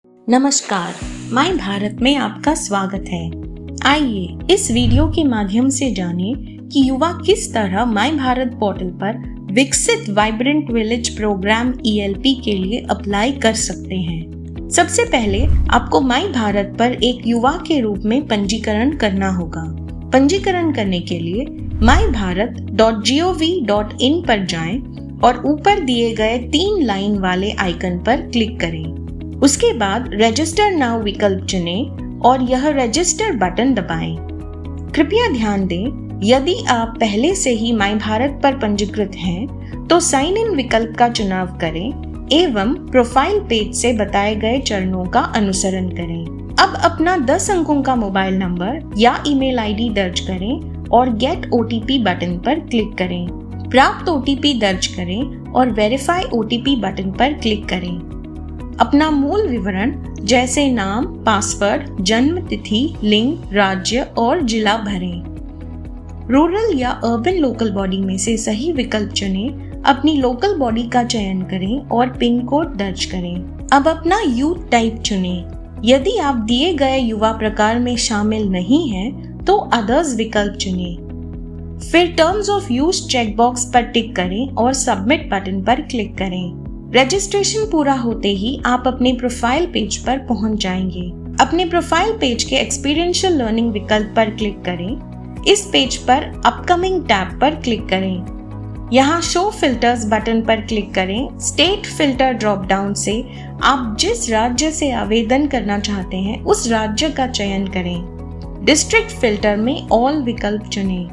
नमस्कार, माय भारत में आपका स्वागत है। आइए इस वीडियो के माध्यम से जानें कि युवा किस तरह माय भारत पोर्टल पर विकसित वाइब्रेंट विलेज प्रोग्राम ELP के लिए अप्लाई कर सकते हैं। सबसे पहले आपको माय भारत पर एक युवा के रूप में पंजीकरण करना होगा। पंजीकरण करने के लिए mybharat.gov.in पर जाएं और ऊपर दिए गए 3 लाइन वाले आइकन पर क्लिक करें। उसके बाद रजिस्टर नाउ विकल्प चुनें और यह रजिस्टर बटन दबाएं। कृपया ध्यान दें, यदि आप पहले से ही माय भारत पर पंजीकृत हैं, तो साइन इन विकल्प का चुनाव करें एवं प्रोफाइल पेज से बताए गए चरणों का अनुसरण करें। अब अपना 10 अंकों का मोबाइल नंबर या ईमेल आईडी दर्ज करें और गेट OTP बटन पर क्लिक करें। प्राप्त OTP दर्ज करें और वेरीफाई OTP बटन पर क्लिक करें। अपना मूल विवरण जैसे नाम, पासवर्ड, जन्म तिथि, लिंग, राज्य और जिला भरें। रूरल या अर्बन लोकल बॉडी में से सही विकल्प चुनें। अपनी लोकल बॉडी का चयन करें और पिन कोड दर्ज करें। अब अपना यूथ टाइप चुनें। यदि आप दिए गए युवा प्रकार में शामिल नहीं हैं, तो अदर्स विकल्प चुनें। फिर टर्म्स ऑफ यूज चेकबॉक्स पर टिक करें और सबमिट बटन पर क्लिक करें। रजिस्ट्रेशन पूरा होते ही आप अपने प्रोफाइल पेज पर पहुंच जाएंगे। अपने प्रोफाइल पेज के एक्सपीरियंशियल लर्निंग विकल्प पर क्लिक करें। इस पेज पर अपकमिंग टैब पर क्लिक करें। यहाँ शो फिल्टर्स बटन पर क्लिक करें। स्टेट फिल्टर ड्रॉप डाउन से आप जिस राज्य से आवेदन करना चाहते हैं उस राज्य का चयन करें। डिस्ट्रिक्ट फिल्टर में ऑल विकल्प चुनें।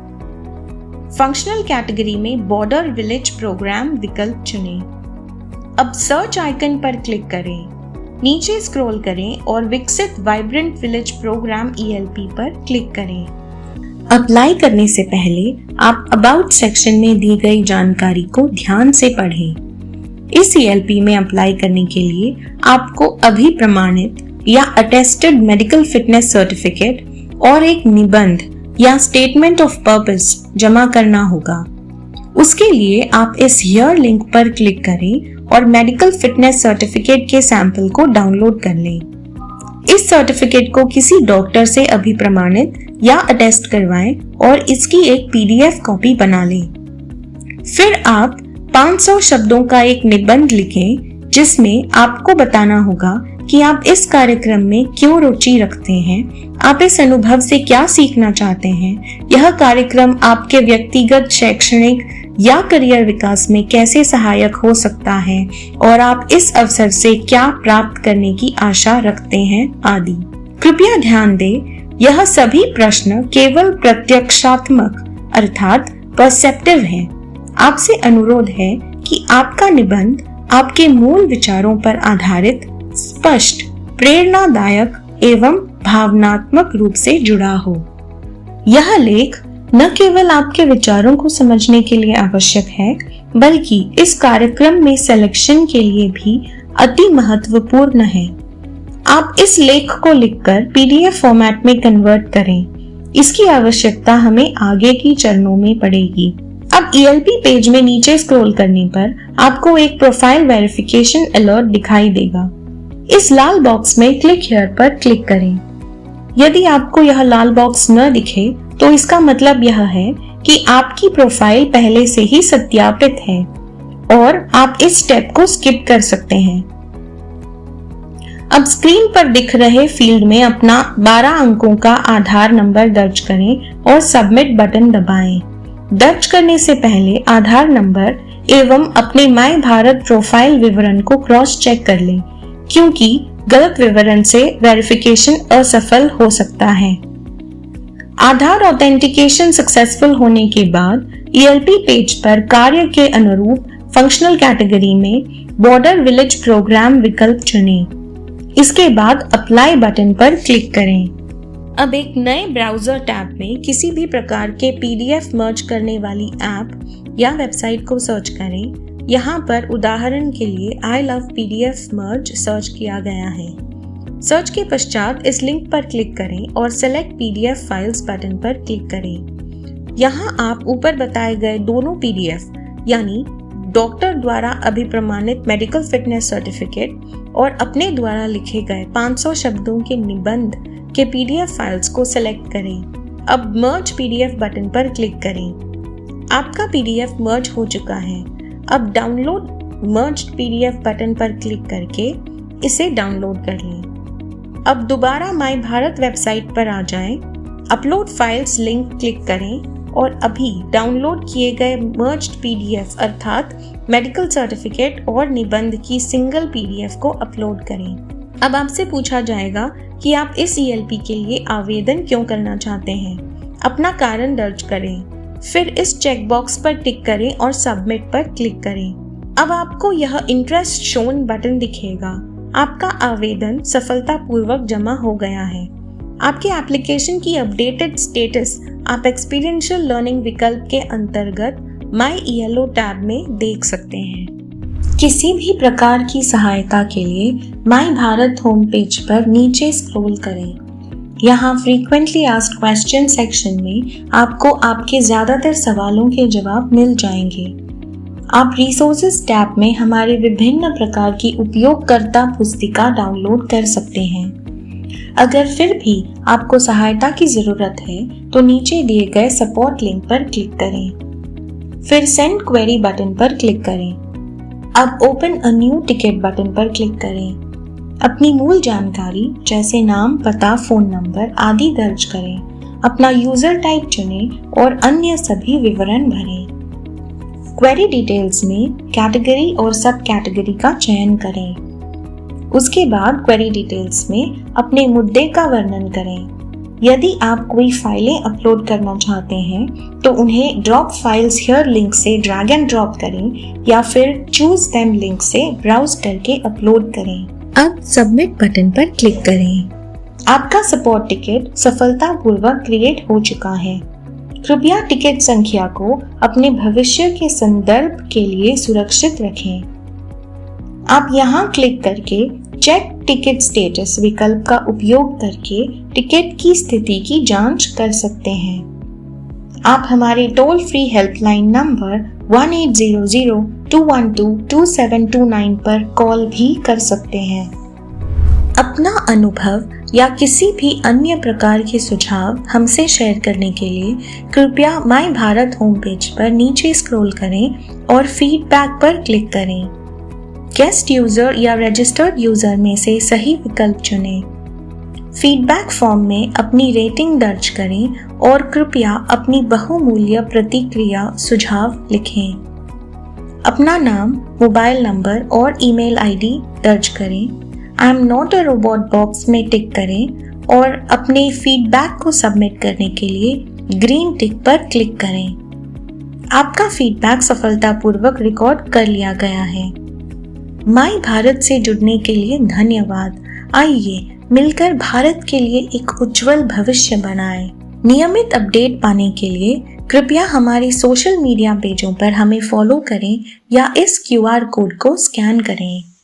फंक्शनल कैटेगरी में बॉर्डर विलेज प्रोग्राम विकल्प चुनें। अब सर्च आइकन पर क्लिक करें। नीचे स्क्रॉल करें और विकसित वाइब्रेंट विलेज प्रोग्राम ELP पर क्लिक करें। अप्लाई करने से पहले आप अबाउट सेक्शन में दी गई जानकारी को ध्यान से पढ़ें। इस ELP में अप्लाई करने के लिए आपको अभी प्रमाणित या अटेस्टेड मेडिकल फिटनेस सर्टिफिकेट और एक निबंध या स्टेटमेंट ऑफ पर्पस जमा करना होगा। उसके लिए आप इस हियर लिंक पर क्लिक करें और मेडिकल फिटनेस सर्टिफिकेट के सैंपल को डाउनलोड कर लें। इस सर्टिफिकेट को किसी डॉक्टर से अभी प्रमाणित या अटेस्ट करवाएं और इसकी एक PDF कॉपी बना लें। फिर आप 500 शब्दों का एक निबंध लिखें जिसमें आपको बताना होगा कि आप इस कार्यक्रम में क्यों रुचि रखते हैं, आप इस अनुभव से क्या सीखना चाहते हैं, यह कार्यक्रम आपके व्यक्तिगत, शैक्षणिक या करियर विकास में कैसे सहायक हो सकता है और आप इस अवसर से क्या प्राप्त करने की आशा रखते हैं आदि। कृपया ध्यान दें, यह सभी प्रश्न केवल प्रत्यक्षात्मक अर्थात परसेप्टिव हैं। आपसे अनुरोध है कि आपका निबंध आपके मूल विचारों पर आधारित, स्पष्ट, प्रेरणादायक एवं भावनात्मक रूप से जुड़ा हो। यह लेख न केवल आपके विचारों को समझने के लिए आवश्यक है, बल्कि इस कार्यक्रम में सिलेक्शन के लिए भी अति महत्वपूर्ण है। आप इस लेख को लिखकर PDF फॉर्मेट में कन्वर्ट करें। इसकी आवश्यकता हमें आगे की चरणों में पड़ेगी। अब ELP पेज में नीचे स्क्रॉल करने पर आपको एक प्रोफाइल वेरिफिकेशन अलर्ट दिखाई देगा। इस लाल बॉक्स में क्लिक हियर पर क्लिक करें। यदि आपको यह लाल बॉक्स न दिखे तो इसका मतलब यह है कि आपकी प्रोफाइल पहले से ही सत्यापित है और आप इस स्टेप को स्किप कर सकते हैं। अब स्क्रीन पर दिख रहे फील्ड में अपना 12 अंकों का आधार नंबर दर्ज करें और सबमिट बटन दबाएं। दर्ज करने से पहले आधार नंबर एवं अपने माय भारत प्रोफाइल विवरण को क्रॉस चेक कर लें, क्योंकि गलत विवरण से वेरिफिकेशन असफल हो सकता है। आधार ऑथेंटिकेशन सक्सेसफुल होने के बाद ELP पेज पर कार्य के अनुरूप फंक्शनल कैटेगरी में बॉर्डर विलेज प्रोग्राम विकल्प चुनें। इसके बाद अप्लाई बटन पर क्लिक करें। अब एक नए ब्राउजर टैब में किसी भी प्रकार के PDF मर्ज करने वाली ऐप या वेबसाइट को सर्च करें। यहाँ पर उदाहरण के लिए I love PDF merge search किया गया है। सर्च के पश्चात इस लिंक पर क्लिक करें और सेलेक्ट PDF फाइल्स बटन पर क्लिक करें। यहाँ आप ऊपर बताए गए दोनों PDF यानी डॉक्टर द्वारा अभिप्रमाणित मेडिकल फिटनेस सर्टिफिकेट और अपने द्वारा लिखे गए 500 शब्दों के निबंध के पीडीएफ फाइल्स को सिलेक्ट करें। अब मर्ज पीडीएफ बटन पर क्लिक करें। आपका पीडीएफ मर्ज हो चुका है। अब डाउनलोड मर्ज पीडीएफ बटन पर क्लिक करके इसे डाउनलोड कर लें। अब दोबारा माई भारत वेबसाइट पर आ जाएं, अपलोड फाइल्स लिंक क्लिक करें और अभी डाउनलोड किए गए मर्ज्ड पीडीएफ अर्थात मेडिकल सर्टिफिकेट और निबंध की सिंगल पीडीएफ को अपलोड करें। अब आपसे पूछा जाएगा कि आप इस ईएलपी के लिए आवेदन क्यों करना चाहते हैं। अपना कारण दर्ज करें, फिर इस चेकबॉक्स पर टिक करें और सबमिट पर क्लिक करें। अब आपको यह इंटरेस्ट शोन बटन दिखेगा। आपका आवेदन सफलतापूर्वक जमा हो गया है। आपके एप्लीकेशन की अपडेटेड स्टेटस आप एक्सपीरियंशियल लर्निंग विकल्प के अंतर्गत माई ईएलओ टैब में देख सकते हैं। किसी भी प्रकार की सहायता के लिए माई भारत होम पेज पर नीचे स्क्रॉल करें। यहाँ फ्रीक्वेंटली आस्क्ड क्वेश्चन सेक्शन में आपको आपके ज़्यादातर सवालों के जवाब मिल जाएंगे। आप रिसोर्सेज टैब में हमारे विभिन्न प्रकार की उपयोगकर्ता पुस्तिका डाउनलोड कर सकते हैं। अगर फिर भी आपको सहायता की ज़रूरत है तो नीचे दिए गए सपोर्ट लिंक पर क्लिक करें। फिर सेंड क्वेरी बटन पर क्लिक करें। अब open a new ticket button पर क्लिक करें। अपनी मूल जानकारी जैसे नाम, पता, फ़ोन नंबर आदि दर्ज करें। अपना यूज़र टाइप चुनें और अन्य सभी विवरण भरें। क्वेरी डिटेल्स में कैटेगरी और सब कैटेगरी का चयन करें। उसके बाद क्वेरी डिटेल्स में अपने मुद्दे का वर्णन करें। यदि आप कोई फाइलें अपलोड करना चाहते हैं तो उन्हें ड्रॉप फाइल्स हियर लिंक से ड्रैग एंड ड्रॉप करें या फिर चूज देम लिंक से ब्राउज करके अपलोड करें। अब सबमिट बटन पर क्लिक करें। आपका सपोर्ट टिकट सफलतापूर्वक क्रिएट हो चुका है। कृपया टिकट संख्या को अपने भविष्य के संदर्भ के लिए सुरक्षित रखें। आप यहाँ क्लिक करके चेक टिकट स्टेटस विकल्प का उपयोग करके टिकट की स्थिति की जांच कर सकते हैं। आप हमारे टोल फ्री हेल्पलाइन नंबर 1800-212-2729 पर कॉल भी कर सकते हैं। अपना अनुभव या किसी भी अन्य प्रकार के सुझाव हमसे शेयर करने के लिए कृपया माई भारत होम पेज पर नीचे स्क्रॉल करें और फीडबैक पर क्लिक करें। गेस्ट यूजर या रजिस्टर्ड यूजर में से सही विकल्प चुनें। फीडबैक फॉर्म में अपनी रेटिंग दर्ज करें और कृपया अपनी बहुमूल्य प्रतिक्रिया सुझाव लिखें। अपना नाम, मोबाइल नंबर और ईमेल आईडी दर्ज करें। I am not a robot box में टिक करें और अपने फीडबैक को सबमिट करने के लिए ग्रीन टिक पर क्लिक करें। आपका फीडबैक सफलतापूर्वक रिकॉर्ड कर लिया गया है। माई भारत से जुड़ने के लिए धन्यवाद। आइए मिलकर भारत के लिए एक उज्जवल भविष्य बनाएं। नियमित अपडेट पाने के लिए कृपया हमारे सोशल मीडिया पेजों पर हमें फॉलो करें या इस क्यूआर कोड को स्कैन करें।